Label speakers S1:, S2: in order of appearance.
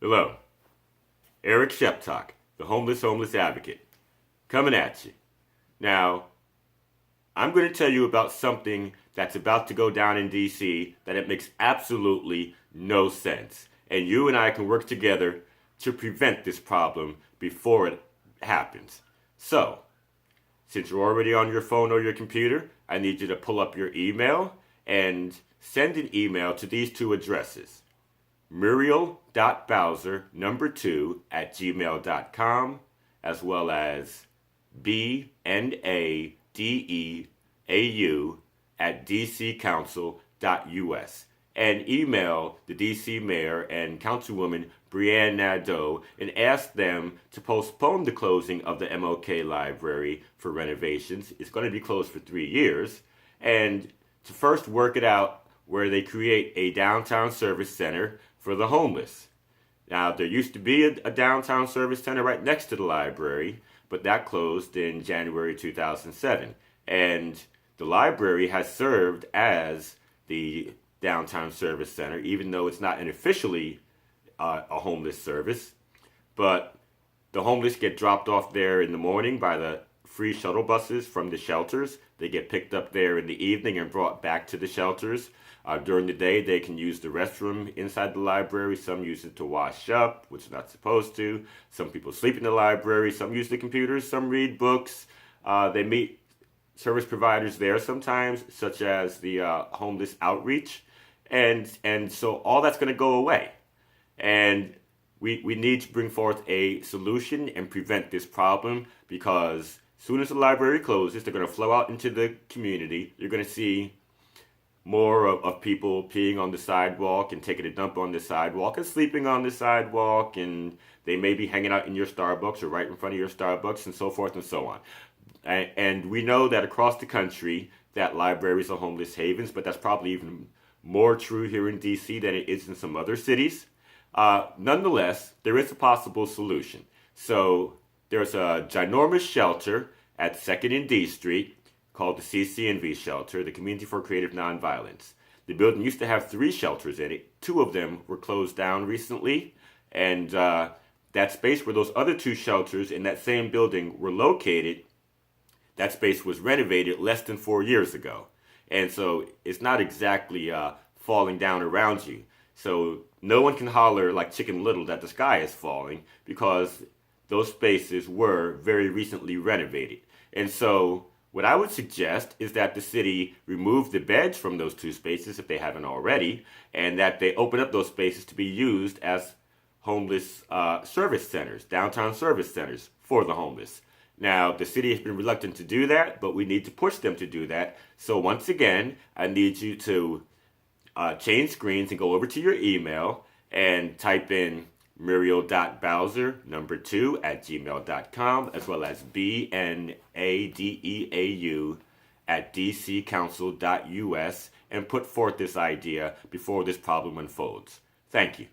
S1: Hello, Eric Sheptalk, the homeless advocate, coming at you. Now, I'm going to tell you about something that's about to go down in DC that it makes absolutely no sense. And you and I can work together to prevent this problem before it happens. So, since you're already on your phone or your computer, I need you to pull up your email and send an email to these two addresses: Muriel.Bowser2 as well as BNADEAU@dccouncil.us, and email the DC Mayor and Councilwoman Brianne Nadeau and ask them to postpone the closing of the MLK Library for renovations. It's going to be closed for 3 years, and to first work it out where they create a downtown service center for the homeless. Now, there used to be a downtown service center right next to the library, but that closed in January 2007. And the library has served as the downtown service center, even though it's not an officially a homeless service. But the homeless get dropped off there in the morning by the free shuttle buses from the shelters. They get picked up there in the evening and brought back to the shelters. During the day, they can use the restroom inside the library. Some use it to wash up, which they're not supposed to. Some people sleep in the library. Some use the computers. Some read books. They meet service providers there sometimes, such as the homeless outreach. And so all that's going to go away. And we need to bring forth a solution and prevent this problem, because as soon as the library closes, they're going to flow out into the community. You're going to see more of people peeing on the sidewalk and taking a dump on the sidewalk and sleeping on the sidewalk, and they may be hanging out in your Starbucks or right in front of your Starbucks, and so forth and so on. And we know that across the country that libraries are homeless havens, but that's probably even more true here in DC than it is in some other cities. Nonetheless, there is a possible solution. So there's a ginormous shelter at 2nd and D Street called the CCNV shelter, the Community for Creative Nonviolence. The building used to have 3 shelters in it. 2 of them were closed down recently, and that space where those other 2 shelters in that same building were located, that space was renovated less than 4 years ago. And so it's not exactly falling down around you. So no one can holler like Chicken Little that the sky is falling, because those spaces were very recently renovated. And so what I would suggest is that the city remove the beds from those 2 spaces if they haven't already, and that they open up those spaces to be used as homeless service centers, downtown service centers for the homeless. Now, the city has been reluctant to do that, but we need to push them to do that. So once again, I need you to change screens and go over to your email and type in Muriel.Bowser2 as well as BNADEAU@dccouncil.us, and put forth this idea before this problem unfolds. Thank you.